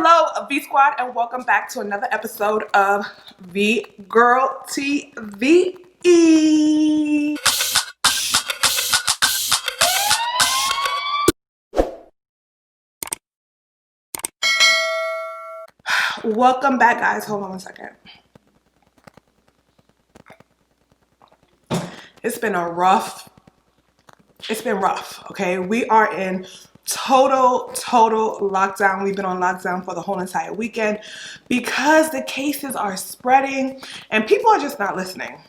Hello, V Squad, and welcome back to another episode of V Girl TV. Welcome back, guys. Hold on one second. It's been rough, okay? We are in total lockdown. We've been on lockdown for the whole entire weekend because the cases are spreading and people are just not listening.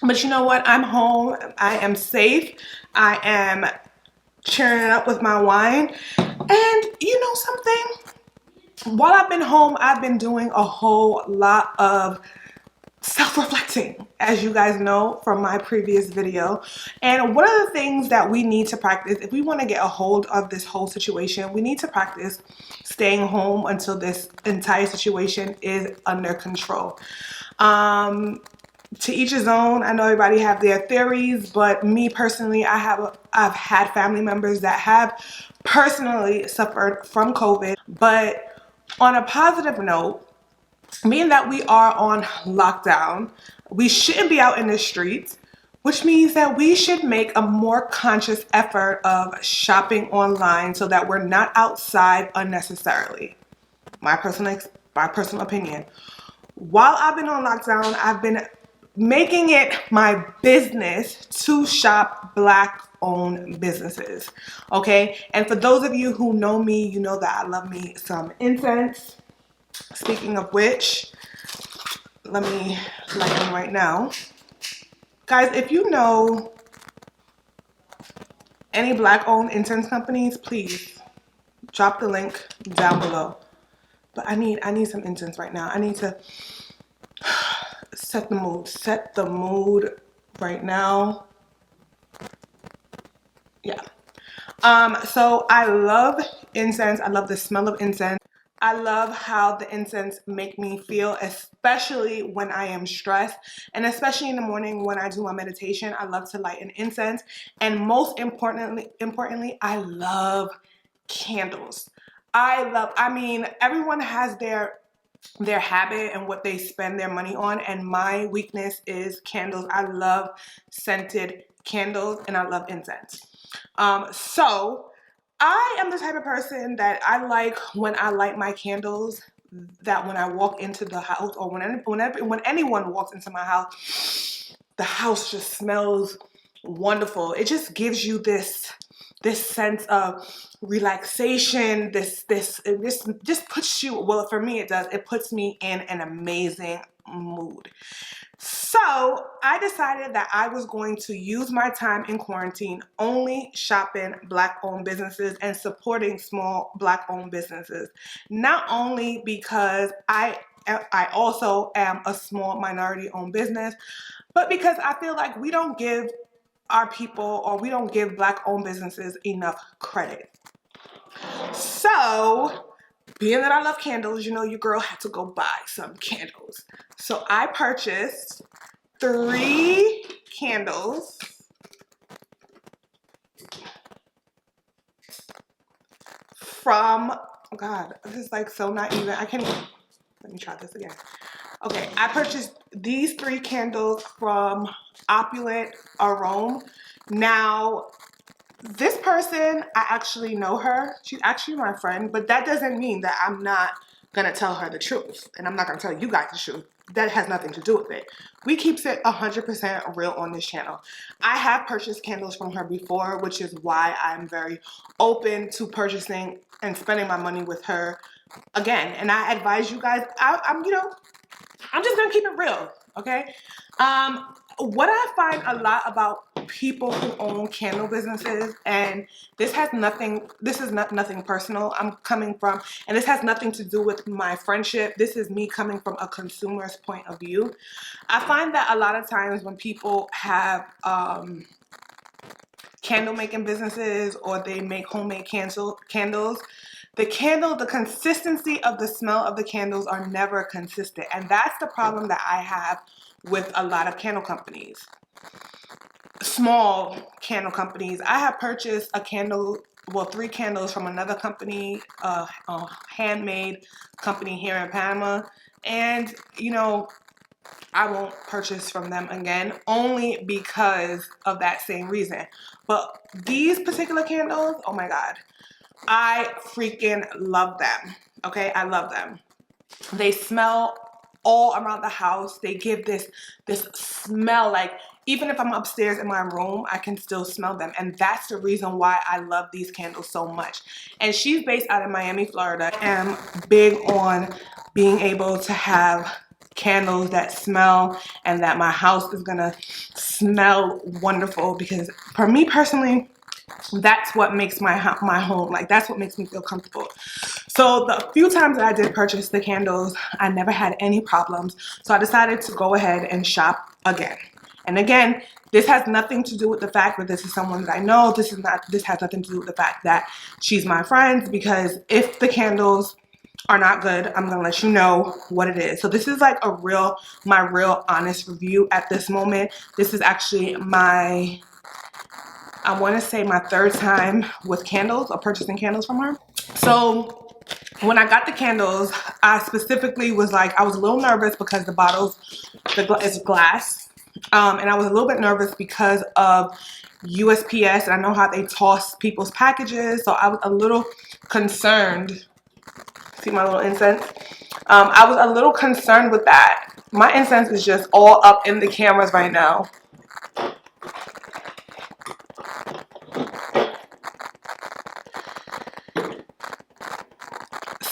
But you know what? I'm home. I am safe. I am cheering it up with my wine. And you know something? While I've been home, I've been doing a whole lot of self-reflecting, as you guys know from my previous video. And one of the things that we need to practice, if we want to get a hold of this whole situation, we need to practice staying home until this entire situation is under control. To each his own. I know everybody have their theories, but me personally, I've had family members that have personally suffered from COVID. But on a positive note, being that we are on lockdown, we shouldn't be out in the streets, which means that we should make a more conscious effort of shopping online so that we're not outside unnecessarily. My personal opinion. While I've been on lockdown, I've been making it my business to shop Black-owned businesses, okay? And for those of you who know me, you know that I love me some incense. Speaking of which, let me light them right now. Guys, if you know any Black-owned incense companies, please drop the link down below. But I need some incense right now. I need to set the mood right now. Yeah. So I love incense. I love the smell of incense. I love how the incense make me feel, especially when I am stressed, and especially in the morning when I do my meditation. I love to light an incense, and most importantly, I love candles. I mean, everyone has their habit and what they spend their money on, and my weakness is candles. I love scented candles and I love incense. So I am the type of person that I like when I light my candles, that when I walk into the house, or when anyone walks into my house, the house just smells wonderful. It just gives you this sense of relaxation. This just puts you, well, for me it does, it puts me in an amazing mood. So I decided that I was going to use my time in quarantine only shopping Black-owned businesses and supporting small Black-owned businesses. Not only because I also am a small minority-owned business, but because I feel like we don't give our people, or we don't give Black-owned businesses enough credit. So, being that I love candles, you know your girl had to go buy some candles. So I purchased 3 candles from, oh God, this is like so not even, I can't even, let me try this again. Okay, I purchased these 3 candles from Opulent, Arome. Now, this person, I actually know her. She's actually my friend, but that doesn't mean that I'm not going to tell her the truth. And I'm not going to tell you guys the truth. That has nothing to do with it. We keep it 100% real on this channel. I have purchased candles from her before, which is why I'm very open to purchasing and spending my money with her again. And I advise you guys, I'm just going to keep it real, okay? What I find a lot about people who own candle businesses, and this is nothing personal I'm coming from, and this has nothing to do with my friendship. This is me coming from a consumer's point of view. I find that a lot of times when people have candle making businesses, or they make homemade candles, the consistency of the smell of the candles are never consistent. And that's the problem that I have with a lot of candle companies. Small candle companies. I have purchased a candle well, 3 candles from another company, a handmade company here in Panama. And, you know, I won't purchase from them again only because of that same reason. But these particular candles, oh my God, I freaking love them. Okay, I love them. They smell all around the house. They give this smell, like even if I'm upstairs in my room, I can still smell them. And that's the reason why I love these candles so much. And she's based out of Miami, Florida. I am big on being able to have candles that smell and that my house is gonna smell wonderful, because for me personally, that's what makes my home, like that's what makes me feel comfortable. So the few times that I did purchase the candles, I never had any problems. So I decided to go ahead and shop again. And again, this has nothing to do with the fact that this is someone that I know. This has nothing to do with the fact that she's my friend, because if the candles are not good, I'm gonna let you know what it is. So this is like my real honest review at this moment. This is actually my, I want to say, my 3rd time with candles or purchasing candles from her. So when I got the candles, I specifically was like, I was a little nervous because the bottles, it's glass. And I was a little bit nervous because of USPS, and I know how they toss people's packages. So I was a little concerned. See my little incense? I was a little concerned with that. My incense is just all up in the cameras right now.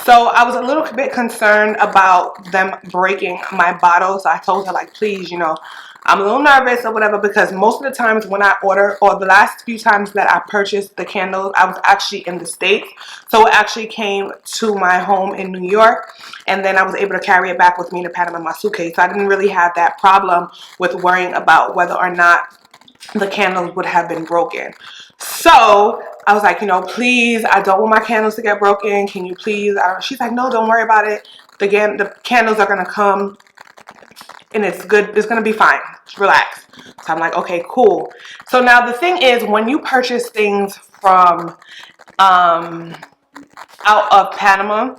So I was a little bit concerned about them breaking my bottle. So I told her, like, please, you know, I'm a little nervous or whatever, because most of the times when I order, or the last few times that I purchased the candles, I was actually in the States. So it actually came to my home in New York, and then I was able to carry it back with me to Panama in my suitcase. So I didn't really have that problem with worrying about whether or not the candles would have been broken. So I was like, you know, please, I don't want my candles to get broken. Can you please? She's like, no, don't worry about it. The candles are going to come and it's good. It's going to be fine. Relax. So I'm like, okay, cool. So now the thing is, when you purchase things from out of Panama,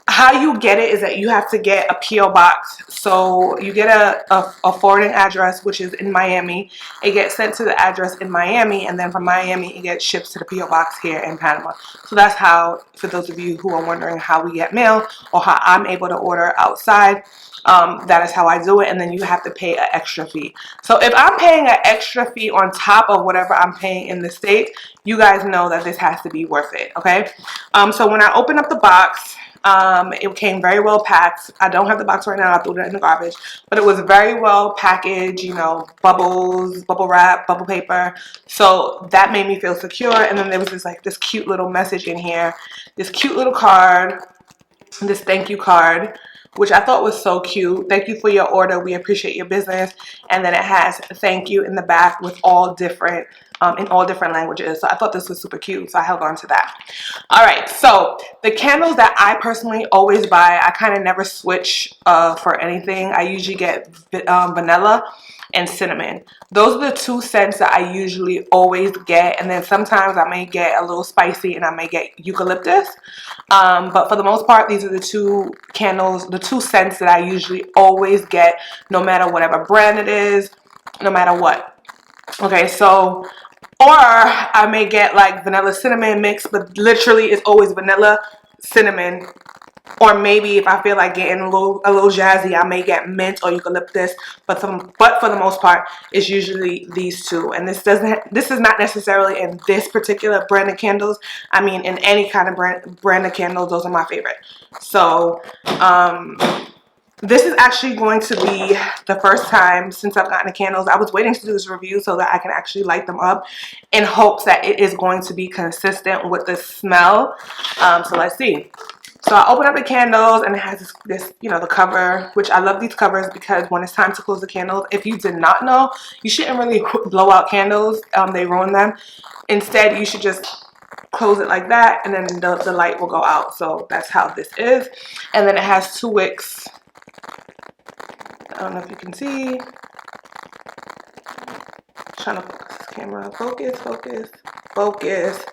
how you get it is that you have to get a P.O. box. So you get a forwarding address, which is in Miami. It gets sent to the address in Miami, and then from Miami it gets shipped to the P.O. box here in Panama. So that's how, for those of you who are wondering how we get mail or how I'm able to order outside, that is how I do it. And then you have to pay an extra fee. So if I'm paying an extra fee on top of whatever I'm paying in the States, you guys know that this has to be worth it, okay? So when I open up the box, it came very well packed. I don't have the box right now. I threw it in the garbage, but it was very well packaged, you know, bubbles, bubble wrap, bubble paper. So that made me feel secure. And then there was this cute little message in here, this cute little card, this thank you card, which I thought was so cute. Thank you for your order. We appreciate your business. And then it has thank you in the back with all different in all different languages. So I thought this was super cute, so I held on to that. All right, so the candles that I personally always buy, I kind of never switch for anything. I usually get vanilla and cinnamon. Those are the 2 scents that I usually always get, and then sometimes I may get a little spicy and I may get eucalyptus. But for the most part, these are the 2 candles, the 2 scents that I usually always get, no matter whatever brand it is, no matter what. Okay, so, or I may get like vanilla cinnamon mix, but literally it's always vanilla, cinnamon, or maybe if I feel like getting a little jazzy, I may get mint or eucalyptus. But for the most part, it's usually these 2. And this is not necessarily in this particular brand of candles. I mean, in any kind of brand of candles, those are my favorite. So, this is actually going to be the first time since I've gotten the candles. I was waiting to do this review so that I can actually light them up in hopes that it is going to be consistent with the smell. So let's see. So I open up the candles and it has this, you know, the cover, which I love these covers because when it's time to close the candles, if you did not know, you shouldn't really blow out candles. They ruin them. Instead, you should just close it like that, and then the light will go out. So that's how this is. And then it has 2 wicks. I don't know if you can see. Trying to focus this camera. Focus, focus, focus.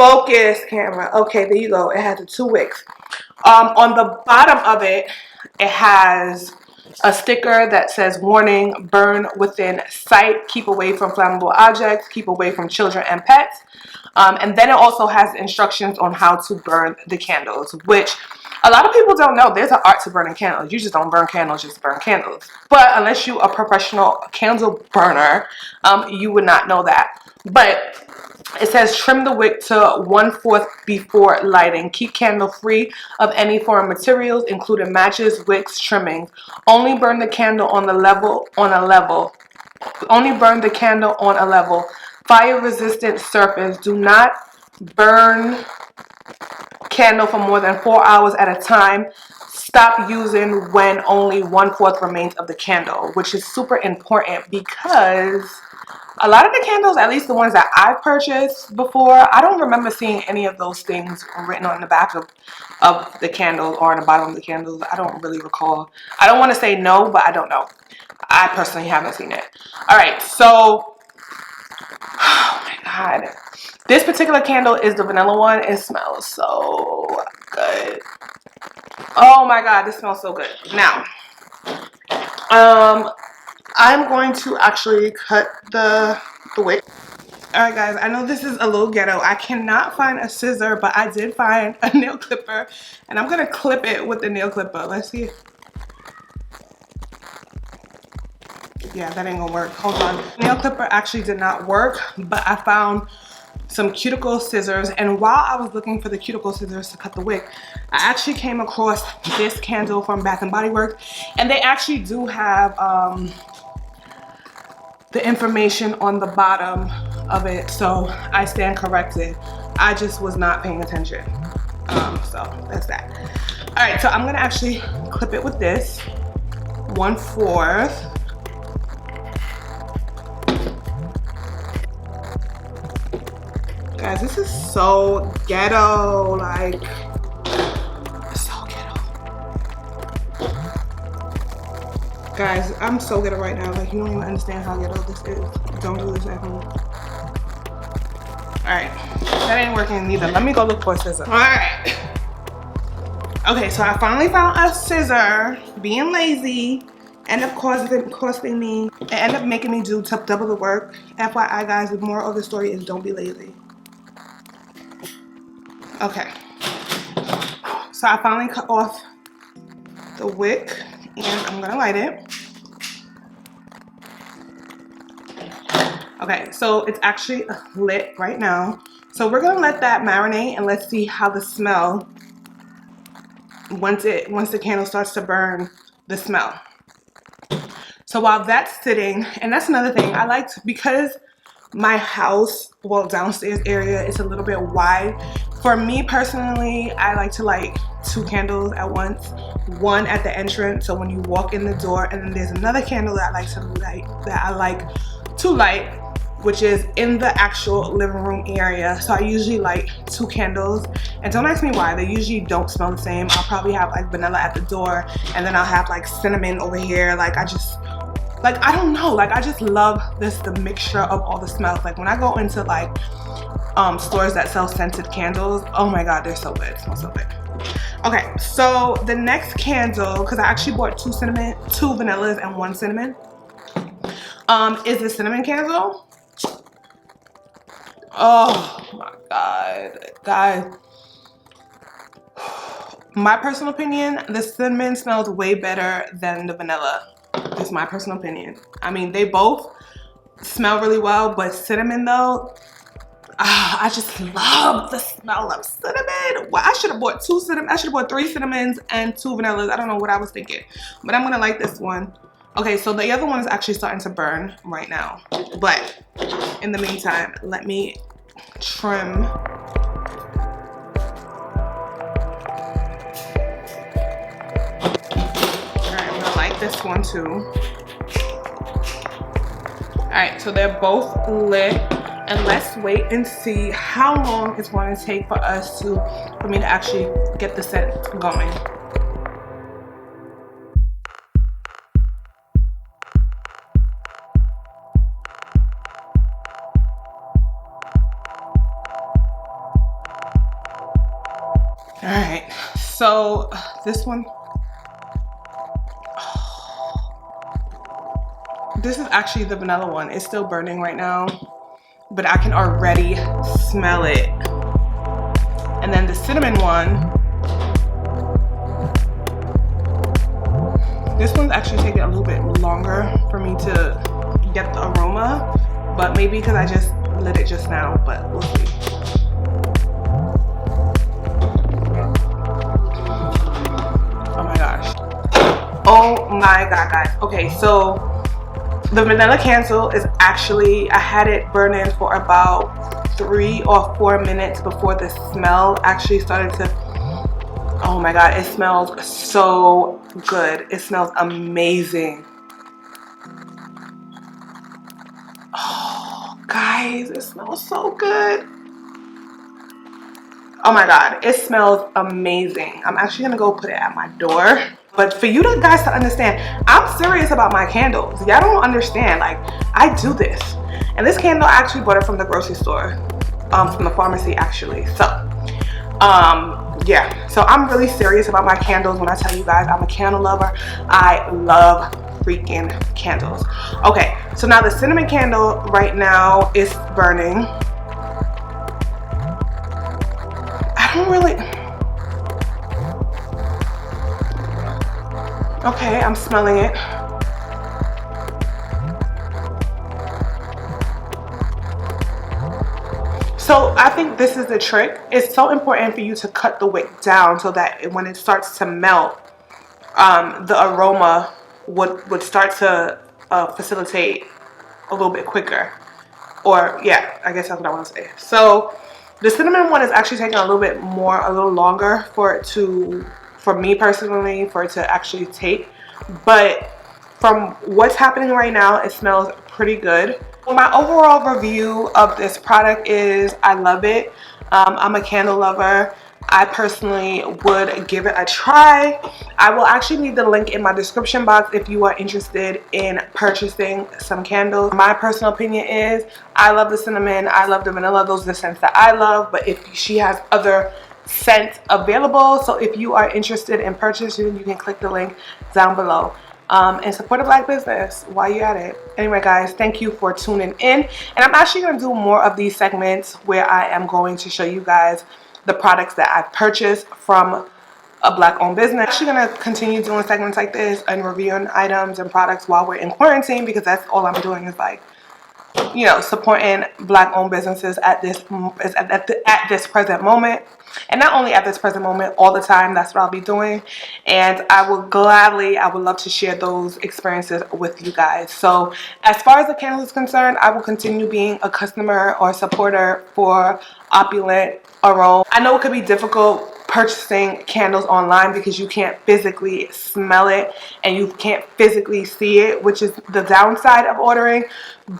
Focus, camera. Okay, there you go. It has the 2 wicks. On the bottom of it, it has a sticker that says warning, burn within sight, keep away from flammable objects, keep away from children and pets. And then it also has instructions on how to burn the candles, which a lot of people don't know. There's an art to burning candles. You just don't burn candles, just burn candles. But unless you're a professional candle burner, you would not know that. But it says trim the wick to 1/4 before lighting. Keep candle free of any foreign materials, including matches, wicks, trimmings. Only burn the candle on a level. Only burn the candle on a level, fire-resistant surface. Do not burn candle for more than 4 hours at a time. Stop using when only 1/4 remains of the candle, which is super important because a lot of the candles, at least the ones that I've purchased before, I don't remember seeing any of those things written on the back of the candle or on the bottom of the candles. I don't really recall. I don't want to say no, but I don't know. I personally haven't seen it. All right, so, oh my God. This particular candle is the vanilla one. It smells so good. Oh my God, this smells so good. Now, I'm going to actually cut the wick. Alright guys, I know this is a little ghetto. I cannot find a scissor, but I did find a nail clipper. And I'm going to clip it with the nail clipper. Let's see. Yeah, that ain't gonna work. Hold on. Nail clipper actually did not work, but I found some cuticle scissors. And while I was looking for the cuticle scissors to cut the wick, I actually came across this candle from Bath and Body Works. And they actually do have the information on the bottom of it, so I stand corrected. I just was not paying attention. So that's that. All right, so I'm gonna actually clip it with this 1/4. Guys, this is so ghetto, like, it's so ghetto. Guys, I'm so ghetto right now. Like, you don't even understand how ghetto this is. Don't do this at home. Alright, that ain't working neither. Let me go look for a scissor. Alright. Okay, so I finally found a scissor. Being lazy ended up costing me. It ended up making me do double the work. FYI, guys, the moral of the story is don't be lazy. Okay. So I finally cut off the wick and I'm gonna light it. Okay, so it's actually lit right now. So we're gonna let that marinate and let's see how the smell, once the candle starts to burn, the smell. So while that's sitting, and that's another thing I liked, because my house, well, downstairs area is a little bit wide. For me personally, I like to light 2 candles at once. One at the entrance, so when you walk in the door, and then there's another candle that I like to light, which is in the actual living room area. So I usually light 2 candles, and don't ask me why. They usually don't smell the same. I'll probably have like vanilla at the door, and then I'll have like cinnamon over here. Like I don't know, like I just love the mixture of all the smells. Like when I go into like stores that sell scented candles, oh my God, they're so good. It smells so good. Okay, so the next candle, because I actually bought 2 vanillas and 1 cinnamon, is the cinnamon candle. Oh my God, guys. My personal opinion, the cinnamon smells way better than the vanilla. It's my personal opinion. I mean, they both smell really well, but cinnamon though, I just love the smell of cinnamon. Well, I should have bought 2 cinnamon. I should have bought 3 cinnamons and 2 vanillas. I don't know what I was thinking, but I'm gonna like this one. Okay, so the other one is actually starting to burn right now, but in the meantime, let me trim. This one too. Alright, so they're both lit, and let's wait and see how long it's going to take for me to actually get the scent going. So this one, this is actually the vanilla one. It's still burning right now, but I can already smell it. And then the cinnamon one, this one's actually taking a little bit longer for me to get the aroma, but maybe because I just lit it just now, but we'll see. Oh my gosh. Oh my god, guys. Okay, so the vanilla candle is actually, I had it burning for about 3 or 4 minutes before the smell actually started to, oh my god, it smells so good. It smells amazing. Oh, guys, it smells so good. Oh my god, it smells amazing. I'm actually gonna go put it at my door. But for you guys to understand, I'm serious about my candles. Y'all don't understand, like, I do this. And this candle, I actually bought it from the grocery store, from the pharmacy actually. So, yeah, so I'm really serious about my candles. When I tell you guys I'm a candle lover, I love freaking candles. Okay, so now the cinnamon candle right now is burning. I don't really, okay, I'm smelling it. So I think this is the trick. It's so important for you to cut the wick down so that when it starts to melt, the aroma would start to facilitate a little bit quicker. Or yeah, I guess that's what I want to say. So the cinnamon one is actually taking a little longer for me personally, for it to actually take. But from what's happening right now, it smells pretty good. Well, my overall review of this product is I love it. I'm a candle lover. I personally would give it a try. I will actually leave the link in my description box if you are interested in purchasing some candles. My personal opinion is I love the cinnamon, I love the vanilla. Those are the scents that I love, but if she has other scents available, so if you are interested in purchasing, you can click the link down below. And support a black business while you're at it. Anyway, guys, thank you for tuning in. And I'm actually going to do more of these segments where I am going to show you guys the products that I've purchased from a black-owned business. I'm actually going to continue doing segments like this and reviewing items and products while we're in quarantine, because that's all I'm doing is, like, you know, supporting black-owned businesses at this present moment. And not only at this present moment, all the time. That's what I'll be doing. And I would love to share those experiences with you guys. So as far as the candles is concerned, I will continue being a customer or supporter for Opulent, Arome. I know it could be difficult purchasing candles online because you can't physically smell it and you can't physically see it, which is the downside of ordering.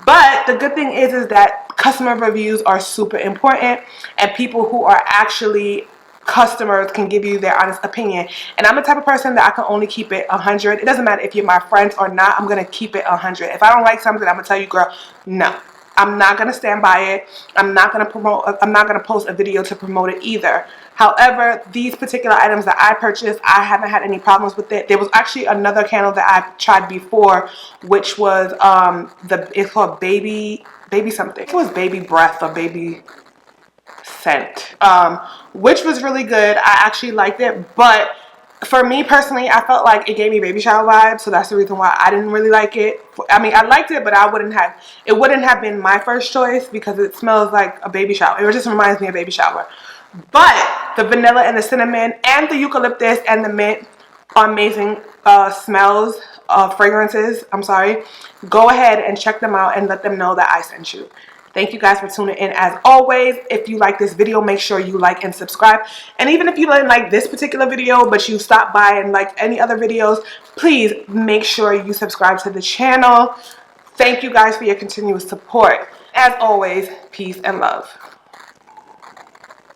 But the good thing is that customer reviews are super important, and people who are actually customers can give you their honest opinion. And I'm the type of person that I can only keep it 100. It doesn't matter if you're my friends or not. I'm gonna keep it 100. If I don't like something, I'm gonna tell you, girl, no. I'm not gonna stand by it. I'm not gonna post a video to promote it either. However, these particular items that I purchased, I haven't had any problems with it. There was actually another candle that I tried before, which was it's called baby something. It was baby breath or baby scent, which was really good. I actually liked it, but for me personally, I felt like it gave me baby shower vibes, so that's the reason why I didn't really like it. I mean, I liked it, but it wouldn't have been my first choice because it smells like a baby shower. It just reminds me of baby shower. But the vanilla and the cinnamon and the eucalyptus and the mint are amazing smells, fragrances, I'm sorry. Go ahead and check them out and let them know that I sent you. Thank you guys for tuning in. As always, if you like this video, make sure you like and subscribe. And even if you didn't like this particular video, but you stopped by and liked any other videos, please make sure you subscribe to the channel. Thank you guys for your continuous support. As always, peace and love.